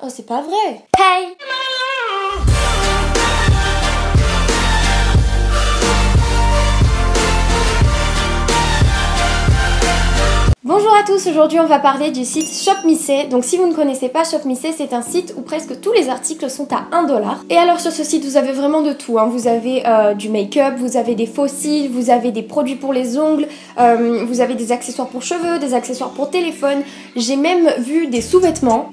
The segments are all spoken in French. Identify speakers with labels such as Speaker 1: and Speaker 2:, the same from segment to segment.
Speaker 1: Oh, c'est pas vrai.
Speaker 2: Hey!
Speaker 1: Bonjour à tous, aujourd'hui on va parler du site ShopMissey. Donc si vous ne connaissez pas ShopMissey, c'est un site où presque tous les articles sont à 1 $. Et alors sur ce site vous avez vraiment de tout, hein. Vous avez du make-up, vous avez des fossiles, vous avez des produits pour les ongles, vous avez des accessoires pour cheveux, des accessoires pour téléphone. J'ai même vu des sous-vêtements.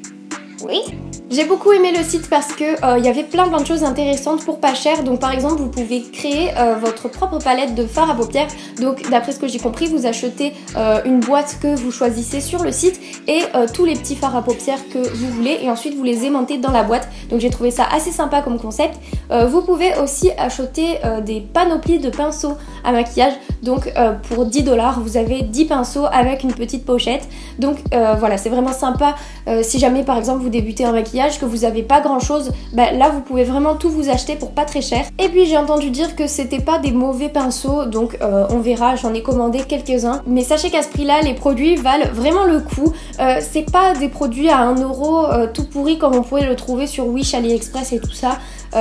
Speaker 2: Oui.
Speaker 1: J'ai beaucoup aimé le site parce que il y avait plein de choses intéressantes pour pas cher. Donc par exemple vous pouvez créer votre propre palette de fard à paupières. Donc d'après ce que j'ai compris, vous achetez une boîte que vous choisissez sur le site et tous les petits fards à paupières que vous voulez et ensuite vous les aimantez dans la boîte. Donc j'ai trouvé ça assez sympa comme concept. Vous pouvez aussi acheter des panoplies de pinceaux à maquillage. Donc pour 10 $, vous avez 10 pinceaux avec une petite pochette. Donc voilà, c'est vraiment sympa. Si jamais par exemple vous débutez en maquillage, que vous avez pas grand chose, bah, là vous pouvez vraiment tout vous acheter pour pas très cher. Et puis j'ai entendu dire que c'était pas des mauvais pinceaux, donc on verra, j'en ai commandé quelques-uns. Mais sachez qu'à ce prix là, les produits valent vraiment le coup. C'est pas des produits à 1 € tout pourris comme on pourrait le trouver sur Wish, AliExpress et tout ça.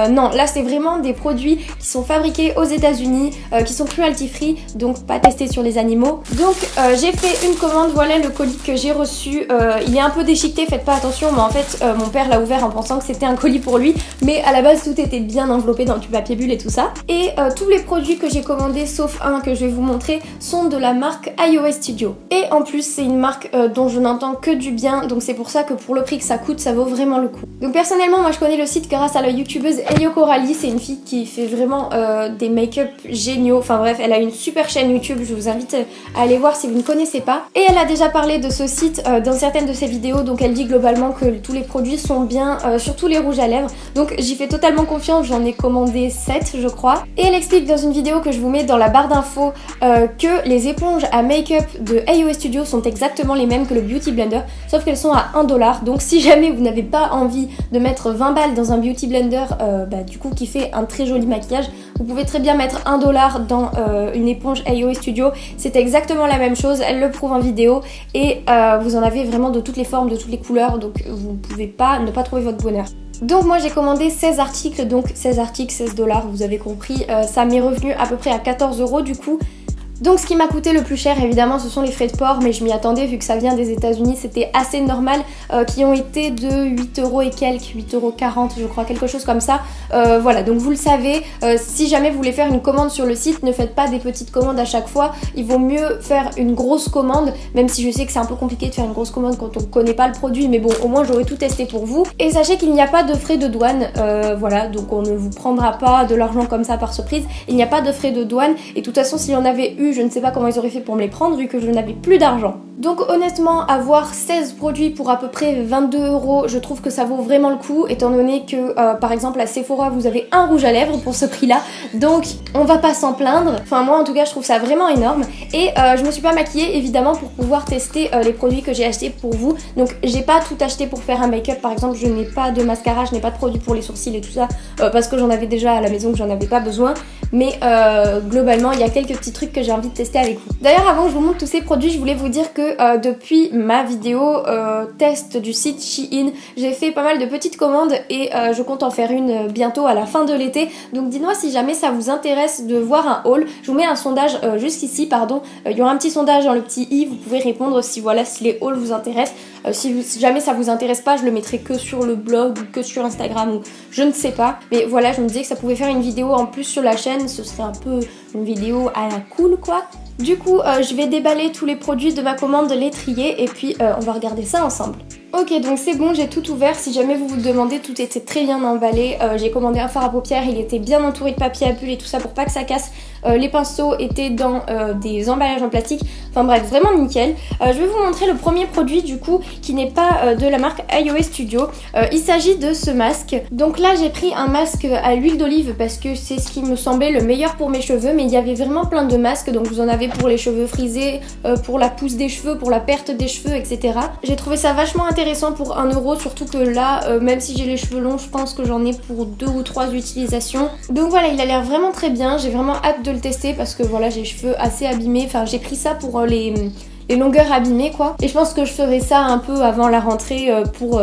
Speaker 1: Non, là c'est vraiment des produits qui sont fabriqués aux États-Unis, qui sont cruelty-free, donc pas testés sur les animaux. Donc j'ai fait une commande, voilà le colis que j'ai reçu. Il est un peu déchiqueté, faites pas attention, mais en fait mon père l'a ouvert en pensant que c'était un colis pour lui, mais à la base tout était bien enveloppé dans du papier bulle et tout ça. Et tous les produits que j'ai commandés, sauf un que je vais vous montrer, sont de la marque iOS Studio. Et en plus c'est une marque dont je n'entends que du bien, donc c'est pour ça que pour le prix que ça coûte, ça vaut vraiment le coup. Donc personnellement moi je connais le site grâce à la youtubeuse Elio Coralie, c'est une fille qui fait vraiment des make-up géniaux, enfin bref, elle a une super chaîne YouTube, je vous invite à aller voir si vous ne connaissez pas. Et elle a déjà parlé de ce site dans certaines de ses vidéos, donc elle dit globalement que tous les produits sont bien, surtout les rouges à lèvres, donc j'y fais totalement confiance, j'en ai commandé 7 je crois. Et elle explique dans une vidéo que je vous mets dans la barre d'infos que les éponges à make-up de iOS Studio sont exactement les mêmes que le Beauty Blender, sauf qu'elles sont à 1 $, donc si jamais vous n'avez pas envie de mettre 20 balles dans un Beauty Blender du coup qui fait un très joli maquillage, vous pouvez très bien mettre 1 $ dans une éponge iOS Studio, c'est exactement la même chose, elle le prouve en vidéo et vous en avez vraiment de toutes les formes, de toutes les couleurs, donc vous pouvez pas ne pas trouver votre bonheur. Donc moi j'ai commandé 16 articles, donc 16 articles, 16 $, vous avez compris, ça m'est revenu à peu près à 14 € du coup. Donc ce qui m'a coûté le plus cher évidemment ce sont les frais de port, mais je m'y attendais vu que ça vient des États-Unis, c'était assez normal, qui ont été de 8 € et quelques, 8,40 € je crois, quelque chose comme ça. Voilà, donc vous le savez, si jamais vous voulez faire une commande sur le site, ne faites pas des petites commandes à chaque fois, il vaut mieux faire une grosse commande, même si je sais que c'est un peu compliqué de faire une grosse commande quand on connaît pas le produit, mais bon au moins j'aurais tout testé pour vous. Et sachez qu'il n'y a pas de frais de douane, voilà, donc on ne vous prendra pas de l'argent comme ça par surprise, il n'y a pas de frais de douane, et de toute façon s'il y en avait eu, je ne sais pas comment ils auraient fait pour me les prendre vu que je n'avais plus d'argent. Donc honnêtement, avoir 16 produits pour à peu près 22 €, je trouve que ça vaut vraiment le coup, étant donné que par exemple à Sephora vous avez un rouge à lèvres pour ce prix là, donc on va pas s'en plaindre. Enfin moi en tout cas je trouve ça vraiment énorme. Et je me suis pas maquillée évidemment pour pouvoir tester les produits que j'ai achetés pour vous. Donc j'ai pas tout acheté pour faire un make-up, par exemple je n'ai pas de mascara, je n'ai pas de produit pour les sourcils et tout ça, parce que j'en avais déjà à la maison, que j'en avais pas besoin. Mais globalement il y a quelques petits trucs que j'ai envie de tester avec vous. D'ailleurs avant que je vous montre tous ces produits, je voulais vous dire que depuis ma vidéo test du site Shein, j'ai fait pas mal de petites commandes et je compte en faire une bientôt à la fin de l'été. Donc dites-moi si jamais ça vous intéresse de voir un haul. Je vous mets un sondage juste ici, pardon. Il y aura un petit sondage dans le petit i, vous pouvez répondre si voilà, si les hauls vous intéressent. Si jamais ça vous intéresse pas, je le mettrai que sur le blog ou que sur Instagram ou je ne sais pas. Mais voilà, je me disais que ça pouvait faire une vidéo en plus sur la chaîne, ce serait un peu une vidéo à la cool quoi. Du coup, je vais déballer tous les produits de ma commande, les trier et puis on va regarder ça ensemble. Ok, donc c'est bon, j'ai tout ouvert. Si jamais vous vous demandez, tout était très bien emballé. J'ai commandé un fard à paupières, il était bien entouré de papier à bulle et tout ça pour pas que ça casse. Les pinceaux étaient dans des emballages en plastique. Enfin bref, vraiment nickel. Je vais vous montrer le premier produit du coup qui n'est pas de la marque iOS Studio. Il s'agit de ce masque. Donc là j'ai pris un masque à l'huile d'olive parce que c'est ce qui me semblait le meilleur pour mes cheveux. Mais il y avait vraiment plein de masques. Donc vous en avez pour les cheveux frisés, pour la pousse des cheveux, pour la perte des cheveux, etc. J'ai trouvé ça vachement intéressant pour 1 €. Surtout que là, même si j'ai les cheveux longs, je pense que j'en ai pour 2 ou 3 utilisations. Donc voilà, il a l'air vraiment très bien. J'ai vraiment hâte de le tester parce que voilà, j'ai les cheveux assez abîmés. Enfin, j'ai pris ça pour les longueurs abîmées quoi. Et je pense que je ferai ça un peu avant la rentrée pour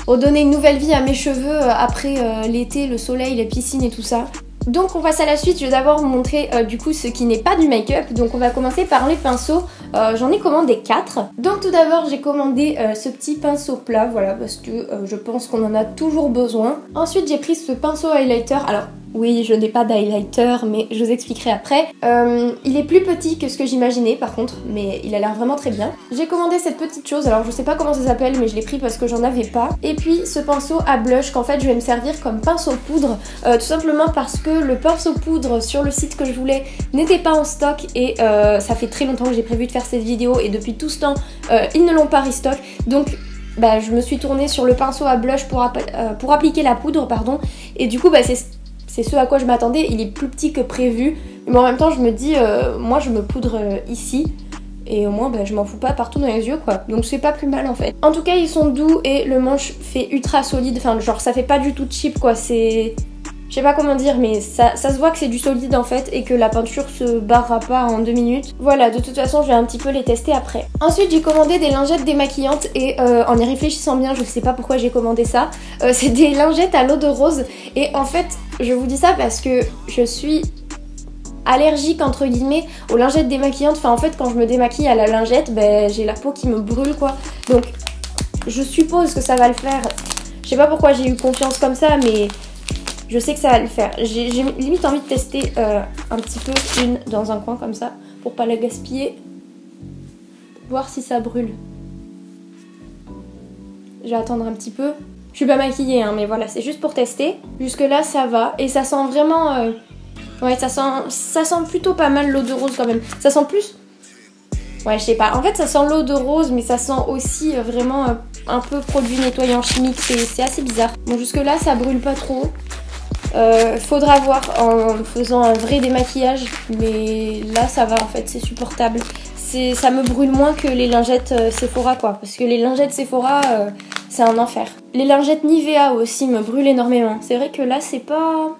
Speaker 1: redonner une nouvelle vie à mes cheveux après l'été, le soleil, la piscine et tout ça. Donc on passe à la suite, je vais d'abord vous montrer du coup ce qui n'est pas du make-up. Donc on va commencer par les pinceaux, j'en ai commandé 4. Donc tout d'abord j'ai commandé ce petit pinceau plat, voilà, parce que je pense qu'on en a toujours besoin. Ensuite j'ai pris ce pinceau highlighter, alors oui je n'ai pas d'highlighter mais je vous expliquerai après. Il est plus petit que ce que j'imaginais par contre, mais il a l'air vraiment très bien. J'ai commandé cette petite chose, alors je sais pas comment ça s'appelle mais je l'ai pris parce que j'en avais pas. Et puis ce pinceau à blush qu'en fait je vais me servir comme pinceau poudre, tout simplement parce que le pinceau poudre sur le site que je voulais n'était pas en stock et ça fait très longtemps que j'ai prévu de faire cette vidéo et depuis tout ce temps ils ne l'ont pas restock. Donc bah, je me suis tournée sur le pinceau à blush pour appliquer la poudre pardon. Et du coup bah, c'est ce à quoi je m'attendais, il est plus petit que prévu. Mais en même temps je me dis moi je me poudre ici. Et au moins bah, je m'en fous pas partout dans les yeux quoi. Donc c'est pas plus mal en fait. En tout cas ils sont doux et le manche fait ultra solide. Enfin genre ça fait pas du tout cheap quoi. C'est... Je sais pas comment dire mais ça se voit que c'est du solide en fait et que la peinture se barrera pas en 2 minutes. Voilà, de toute façon je vais un petit peu les tester après. Ensuite j'ai commandé des lingettes démaquillantes et en y réfléchissant bien je sais pas pourquoi j'ai commandé ça. C'est des lingettes à l'eau de rose et en fait je vous dis ça parce que je suis allergique entre guillemets aux lingettes démaquillantes. Enfin en fait quand je me démaquille à la lingette ben, j'ai la peau qui me brûle quoi. Donc je suppose que ça va le faire. Je sais pas pourquoi j'ai eu confiance comme ça mais... je sais que ça va le faire. J'ai limite envie de tester un petit peu une dans un coin comme ça pour pas la gaspiller. Voir si ça brûle. Je vais attendre un petit peu. Je suis pas maquillée hein, mais voilà, c'est juste pour tester. Jusque là ça va et ça sent vraiment... ouais, ça sent plutôt pas mal l'eau de rose quand même. Ça sent plus... ouais, je sais pas. En fait ça sent l'eau de rose mais ça sent aussi vraiment un peu produit nettoyant chimique. C'est assez bizarre. Bon jusque là ça brûle pas trop. Faudra voir en faisant un vrai démaquillage, mais là ça va en fait, c'est supportable. Ça me brûle moins que les lingettes Sephora quoi, parce que les lingettes Sephora c'est un enfer. Les lingettes Nivea aussi me brûlent énormément. C'est vrai que là c'est pas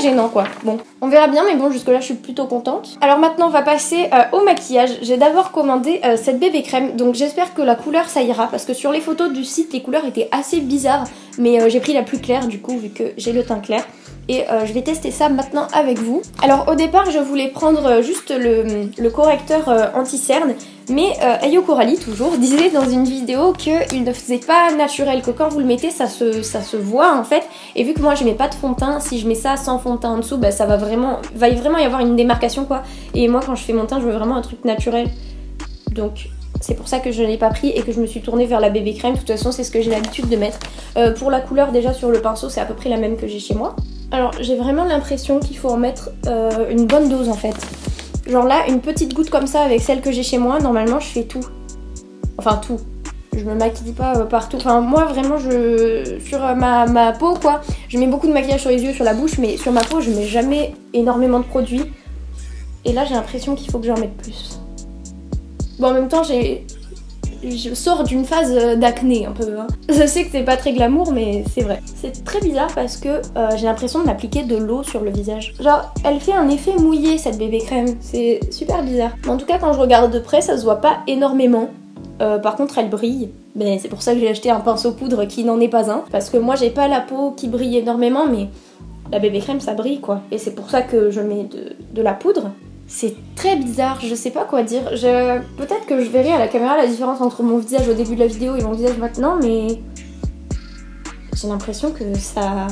Speaker 1: gênant quoi. Bon, on verra bien mais bon jusque là je suis plutôt contente. Alors maintenant on va passer au maquillage. J'ai d'abord commandé cette bébé crème, donc j'espère que la couleur ça ira parce que sur les photos du site les couleurs étaient assez bizarres mais j'ai pris la plus claire du coup vu que j'ai le teint clair. Et je vais tester ça maintenant avec vous. Alors au départ je voulais prendre juste le correcteur anti-cerne. Mais Ayo Coralie toujours disait dans une vidéo qu'il ne faisait pas naturel, que quand vous le mettez ça se voit en fait. Et vu que moi je mets pas de fond de teint, si je mets ça sans fond de teint en dessous, bah ça va vraiment y avoir une démarcation quoi. Et moi quand je fais mon teint je veux vraiment un truc naturel. Donc c'est pour ça que je ne l'ai pas pris et que je me suis tournée vers la bébé crème. De toute façon c'est ce que j'ai l'habitude de mettre. Pour la couleur déjà sur le pinceau c'est à peu près la même que j'ai chez moi. Alors j'ai vraiment l'impression qu'il faut en mettre une bonne dose en fait. Genre là, une petite goutte comme ça avec celle que j'ai chez moi, normalement je fais tout. Enfin tout. Je me maquille pas partout. Enfin moi vraiment sur ma peau quoi, je mets beaucoup de maquillage sur les yeux, sur la bouche, mais sur ma peau je mets jamais énormément de produits. Et là j'ai l'impression qu'il faut que j'en mette plus. Bon en même temps je sors d'une phase d'acné un peu hein. Je sais que c'est pas très glamour mais c'est vrai. C'est très bizarre parce que j'ai l'impression de m'appliquer de l'eau sur le visage. Genre elle fait un effet mouillé cette bébé crème. C'est super bizarre. Mais en tout cas quand je regarde de près ça se voit pas énormément. Par contre elle brille. Mais c'est pour ça que j'ai acheté un pinceau poudre qui n'en est pas un. Parce que moi j'ai pas la peau qui brille énormément mais la bébé crème ça brille quoi. Et c'est pour ça que je mets de la poudre. C'est très bizarre, je sais pas quoi dire. Peut-être que je verrai à la caméra la différence entre mon visage au début de la vidéo et mon visage maintenant, mais j'ai l'impression que ça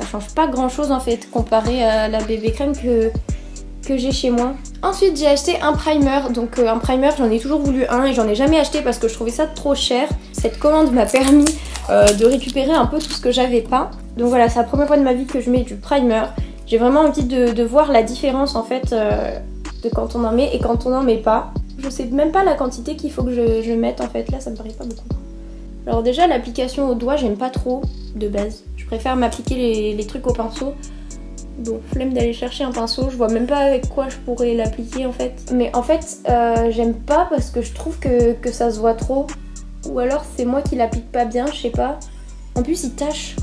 Speaker 1: change pas grand chose en fait comparé à la bébé crème que j'ai chez moi. Ensuite j'ai acheté un primer, donc un primer j'en ai toujours voulu un et j'en ai jamais acheté parce que je trouvais ça trop cher. Cette commande m'a permis de récupérer un peu tout ce que j'avais pas. Donc voilà, c'est la première fois de ma vie que je mets du primer. J'ai vraiment envie de voir la différence en fait de quand on en met et quand on n'en met pas. Je sais même pas la quantité qu'il faut que je mette en fait, là ça me paraît pas beaucoup. Alors déjà l'application au doigt j'aime pas trop de base. Je préfère m'appliquer les trucs au pinceau. Bon, flemme d'aller chercher un pinceau, je vois même pas avec quoi je pourrais l'appliquer en fait. Mais en fait j'aime pas parce que je trouve que ça se voit trop. Ou alors c'est moi qui l'applique pas bien, je sais pas. En plus il tache.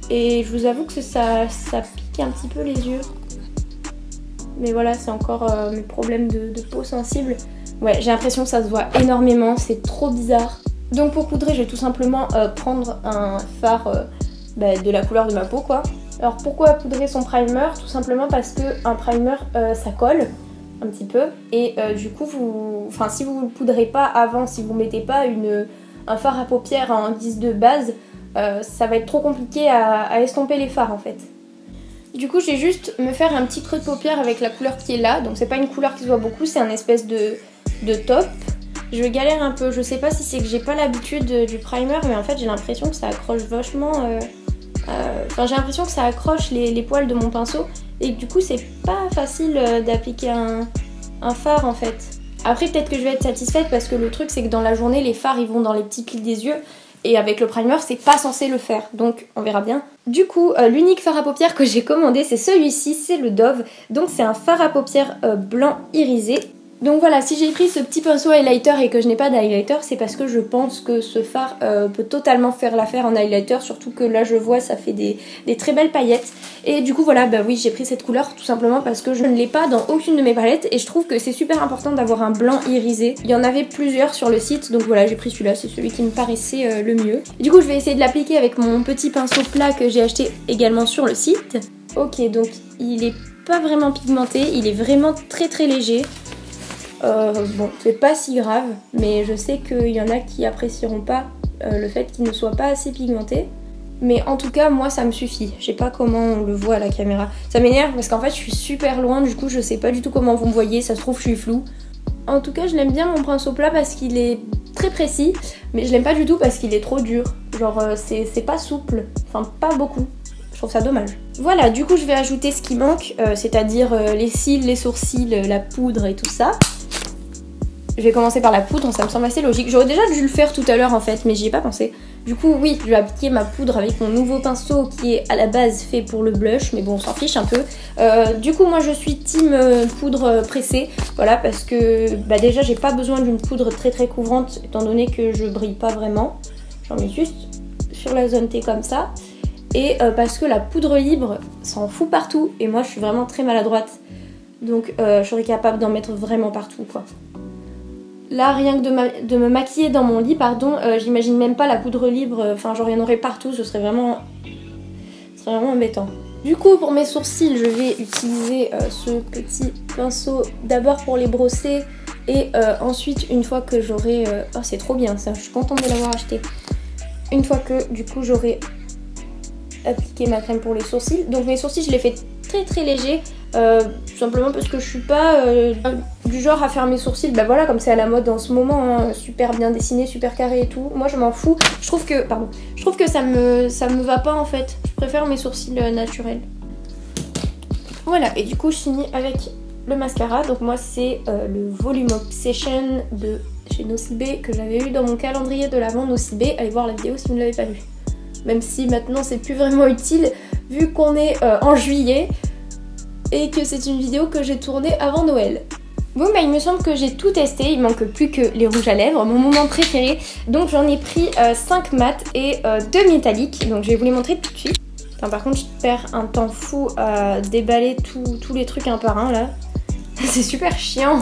Speaker 1: Et je vous avoue que ça pique un petit peu les yeux. Mais voilà, c'est encore mes problèmes de peau sensible. Ouais, j'ai l'impression que ça se voit énormément, c'est trop bizarre. Donc pour poudrer, je vais tout simplement prendre un fard de la couleur de ma peau quoi. Alors pourquoi poudrer son primer? Tout simplement parce que un primer ça colle un petit peu et du coup si vous ne le poudrez pas avant, si vous mettez pas un fard à paupières en guise de base, ça va être trop compliqué à estomper les fards en fait. Du coup je vais juste me faire un petit creux de paupière avec la couleur qui est là, donc c'est pas une couleur qui se voit beaucoup, c'est un espèce de taupe. Je galère un peu, je sais pas si c'est que j'ai pas l'habitude du primer, mais en fait j'ai l'impression que ça accroche vachement, j'ai l'impression que ça accroche les poils de mon pinceau et que du coup c'est pas facile d'appliquer un fard en fait. Après peut-être que je vais être satisfaite parce que le truc c'est que dans la journée les fards ils vont dans les petits plis des yeux et avec le primer c'est pas censé le faire, donc on verra bien. Du coup l'unique fard à paupières que j'ai commandé c'est celui-ci, c'est le Dove, donc c'est un fard à paupières blanc irisé. Donc voilà, si j'ai pris ce petit pinceau highlighter et que je n'ai pas d'highlighter, c'est parce que je pense que ce fard peut totalement faire l'affaire en highlighter, surtout que là je vois ça fait des très belles paillettes. Et du coup voilà, bah oui j'ai pris cette couleur tout simplement parce que je ne l'ai pas dans aucune de mes palettes et je trouve que c'est super important d'avoir un blanc irisé. Il y en avait plusieurs sur le site, donc voilà j'ai pris celui-là, c'est celui qui me paraissait le mieux. Et du coup je vais essayer de l'appliquer avec mon petit pinceau plat que j'ai acheté également sur le site. Ok, donc il est pas vraiment pigmenté, il est vraiment très léger. Bon, c'est pas si grave, mais je sais qu'il y en a qui apprécieront pas le fait qu'il ne soit pas assez pigmenté. Mais en tout cas, moi ça me suffit. Je sais pas comment on le voit à la caméra. Ça m'énerve parce qu'en fait je suis super loin, du coup je sais pas du tout comment vous me voyez, ça se trouve je suis floue. En tout cas, je l'aime bien mon pinceau plat parce qu'il est très précis, mais je l'aime pas du tout parce qu'il est trop dur. Genre c'est pas souple, enfin pas beaucoup. Je trouve ça dommage. Voilà, du coup je vais ajouter ce qui manque, c'est-à-dire les cils, les sourcils, la poudre et tout ça. Je vais commencer par la poudre, ça me semble assez logique. J'aurais déjà dû le faire tout à l'heure en fait, mais j'y ai pas pensé. Du coup, oui, je vais appliquer ma poudre avec mon nouveau pinceau qui est à la base fait pour le blush, mais bon, on s'en fiche un peu. Du coup, moi je suis team poudre pressée, voilà, parce que déjà j'ai pas besoin d'une poudre très couvrante, étant donné que je brille pas vraiment. J'en mets juste sur la zone T comme ça. Et parce que la poudre libre s'en fout partout, et moi je suis vraiment très maladroite. Donc je serais capable d'en mettre vraiment partout, quoi. Là, rien que de me maquiller dans mon lit, pardon, j'imagine même pas la poudre libre, enfin genre il y en aurait partout, ce serait vraiment embêtant. Du coup, pour mes sourcils, je vais utiliser ce petit pinceau d'abord pour les brosser et ensuite, une fois que j'aurai... Oh, c'est trop bien ça, je suis contente de l'avoir acheté. Une fois que, du coup, j'aurai appliqué ma crème pour les sourcils. Donc mes sourcils, je les fais très léger, tout simplement parce que je suis pas du genre à faire mes sourcils, voilà, comme c'est à la mode en ce moment, hein, super bien dessiné, super carré et tout. Moi je m'en fous, je trouve que ça me va pas en fait. Je préfère mes sourcils naturels. Voilà, et du coup je finis avec le mascara. Donc moi c'est le Volume Obsession de chez Nocibé que j'avais eu dans mon calendrier de l'avant Nocibé. Allez voir la vidéo si vous ne l'avez pas vue. Même si maintenant c'est plus vraiment utile vu qu'on est en juillet et que c'est une vidéo que j'ai tournée avant Noël. Bon il me semble que j'ai tout testé, il manque plus que les rouges à lèvres, mon moment préféré. Donc j'en ai pris 5 mat et 2 métalliques, donc je vais vous les montrer tout de suite. Enfin, par contre je perds un temps fou à déballer tous les trucs un par un là. C'est super chiant.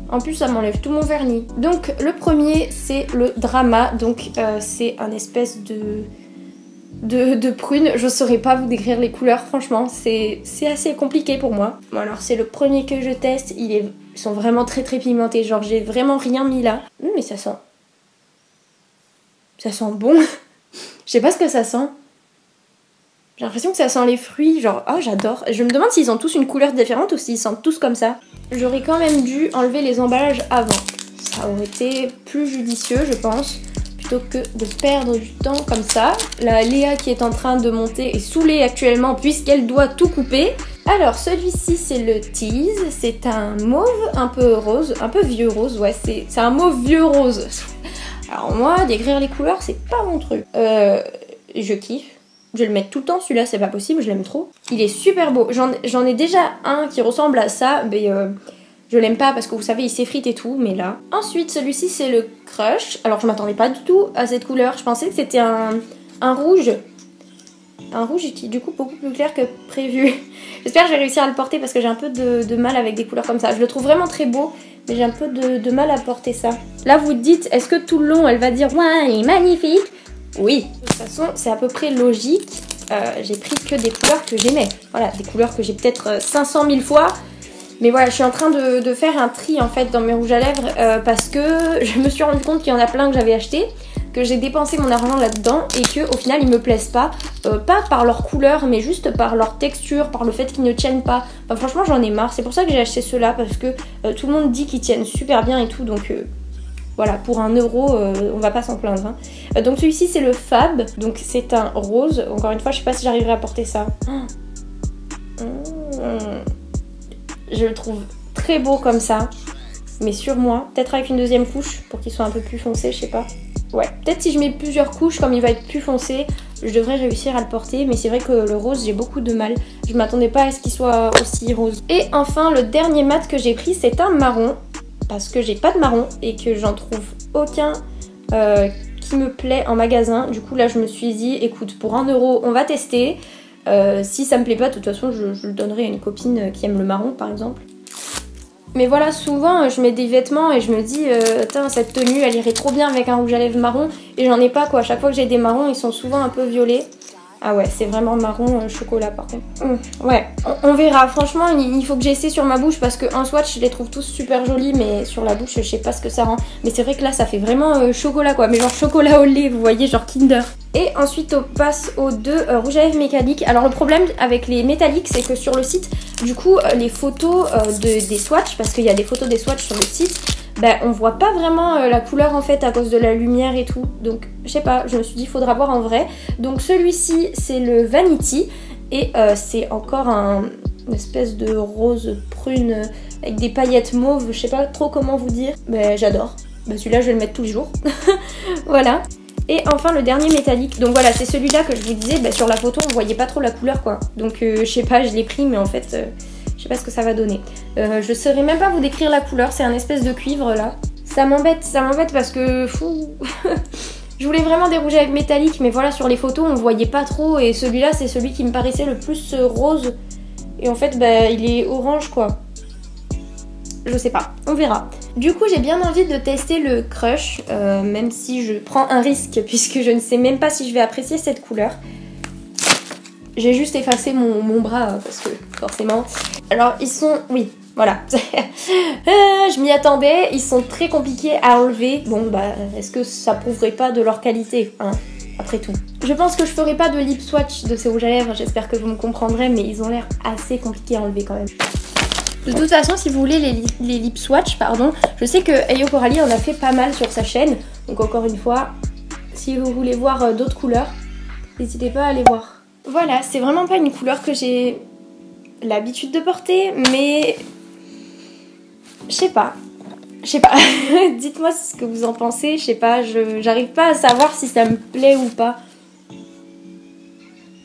Speaker 1: En plus ça m'enlève tout mon vernis. Donc le premier c'est le Drama, donc c'est un espèce de prune. Je saurais pas vous décrire les couleurs, franchement c'est assez compliqué pour moi. Bon alors c'est le premier que je teste, ils sont vraiment très pigmentés, genre j'ai vraiment rien mis là. Mais ça sent bon. Je sais pas ce que ça sent. J'ai l'impression que ça sent les fruits, genre oh j'adore. Je me demande s'ils ont tous une couleur différente ou s'ils sentent tous comme ça. J'aurais quand même dû enlever les emballages avant. Ça aurait été plus judicieux je pense, plutôt que de perdre du temps comme ça. La Léa qui est en train de monter est saoulée actuellement puisqu'elle doit tout couper. Alors celui-ci c'est le Tease, c'est un mauve un peu rose, un peu vieux rose, ouais c'est un mauve vieux rose. Alors moi décrire les couleurs c'est pas mon truc. Je kiffe. Je vais le mettre tout le temps, celui-là c'est pas possible, je l'aime trop. Il est super beau, j'en ai déjà un qui ressemble à ça, mais je l'aime pas parce que vous savez il s'effrite et tout, mais là. Ensuite celui-ci c'est le Crush, alors je m'attendais pas du tout à cette couleur, je pensais que c'était un rouge. Un rouge qui est du coup beaucoup plus clair que prévu. J'espère que je vais réussir à le porter parce que j'ai un peu de mal avec des couleurs comme ça. Je le trouve vraiment très beau, mais j'ai un peu de mal à porter ça. Là vous dites, est-ce que tout le long elle va dire « Ouais, il est magnifique ?» Oui, de toute façon c'est à peu près logique. J'ai pris que des couleurs que j'aimais. Voilà, des couleurs que j'ai peut-être 500 000 fois. Mais voilà, je suis en train de faire un tri en fait dans mes rouges à lèvres parce que je me suis rendu compte qu'il y en a plein que j'avais acheté, que j'ai dépensé mon argent là-dedans et que au final ils me plaisent pas. Pas par leur couleur mais juste par leur texture, par le fait qu'ils ne tiennent pas. Enfin franchement j'en ai marre, c'est pour ça que j'ai acheté ceux-là parce que tout le monde dit qu'ils tiennent super bien et tout donc... Voilà, pour 1 euro, on va pas s'en plaindre. Hein. Donc celui-ci c'est le Fab, donc c'est un rose. Encore une fois, je sais pas si j'arriverai à porter ça. Je le trouve très beau comme ça, mais sur moi. Peut-être avec une deuxième couche pour qu'il soit un peu plus foncé, je sais pas. Ouais, peut-être si je mets plusieurs couches, comme il va être plus foncé, je devrais réussir à le porter. Mais c'est vrai que le rose, j'ai beaucoup de mal. Je m'attendais pas à ce qu'il soit aussi rose. Et enfin, le dernier mat que j'ai pris, c'est un marron. Parce que j'ai pas de marron et que j'en trouve aucun qui me plaît en magasin. Du coup là je me suis dit écoute pour 1 euro on va tester. Si ça me plaît pas de toute façon je le donnerai à une copine qui aime le marron par exemple. Mais voilà souvent je mets des vêtements et je me dis cette tenue elle irait trop bien avec un rouge à lèvres marron. Et j'en ai pas quoi, à chaque fois que j'ai des marrons ils sont souvent un peu violets. Ah ouais, c'est vraiment marron chocolat par contre. Ouais, on verra. Franchement, il faut que j'essaie sur ma bouche parce qu'en swatch, je les trouve tous super jolis, mais sur la bouche, je sais pas ce que ça rend. Mais c'est vrai que là, ça fait vraiment chocolat quoi, mais genre chocolat au lait, vous voyez, genre Kinder. Et ensuite, on passe aux deux rouges à lèvres métalliques. Alors le problème avec les métalliques, c'est que sur le site, du coup, les photos des swatchs, parce qu'il y a des photos des swatchs sur le site, ben, on voit pas vraiment la couleur en fait à cause de la lumière et tout. Donc je sais pas, je me suis dit il faudra voir en vrai. Donc celui-ci c'est le Vanity et c'est encore une espèce de rose prune avec des paillettes mauves, je sais pas trop comment vous dire. Mais j'adore. Ben, celui-là je vais le mettre tous les jours. Voilà. Et enfin le dernier métallique, donc voilà c'est celui-là que je vous disais, ben, sur la photo on voyait pas trop la couleur quoi. Donc je sais pas, je l'ai pris mais en fait... je sais pas ce que ça va donner. Je saurais même pas vous décrire la couleur, c'est un espèce de cuivre là. Ça m'embête parce que fou. Je voulais vraiment des rouges à lèvres métalliques, mais voilà sur les photos on voyait pas trop et celui-là c'est celui qui me paraissait le plus rose. Et en fait bah il est orange quoi. Je sais pas, on verra. Du coup j'ai bien envie de tester le Crush, même si je prends un risque puisque je ne sais même pas si je vais apprécier cette couleur. J'ai juste effacé mon bras parce que forcément... Alors ils sont... Oui, voilà. Je m'y attendais, ils sont très compliqués à enlever. Bon bah est-ce que ça prouverait pas de leur qualité hein, après tout. Je pense que je ferai pas de lip swatch de ces rouges à lèvres, j'espère que vous me comprendrez, mais ils ont l'air assez compliqués à enlever quand même. De toute façon, si vous voulez les lip swatch, pardon, je sais que Ayo Coralie en a fait pas mal sur sa chaîne. Donc encore une fois, si vous voulez voir d'autres couleurs, n'hésitez pas à aller voir. Voilà, c'est vraiment pas une couleur que j'ai l'habitude de porter, mais je sais pas. Dites-moi ce que vous en pensez, je sais pas, j'arrive pas à savoir si ça me plaît ou pas.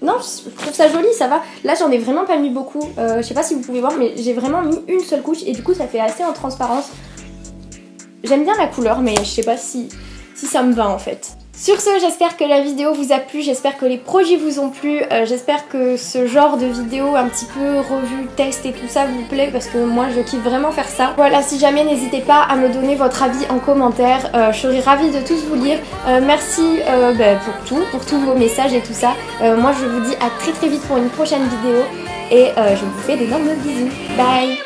Speaker 1: Non, je trouve ça joli, ça va. Là, j'en ai vraiment pas mis beaucoup. Je sais pas si vous pouvez voir, mais j'ai vraiment mis une seule couche et du coup, ça fait assez en transparence. J'aime bien la couleur, mais je sais pas si ça me va en fait. Sur ce, j'espère que la vidéo vous a plu, j'espère que les projets vous ont plu, j'espère que ce genre de vidéo un petit peu revue, test et tout ça vous plaît parce que moi je kiffe vraiment faire ça. Voilà, si jamais n'hésitez pas à me donner votre avis en commentaire, je serai ravie de tous vous lire. Merci pour tous vos messages et tout ça. Moi je vous dis à très vite pour une prochaine vidéo et je vous fais d'énormes bisous. Bye!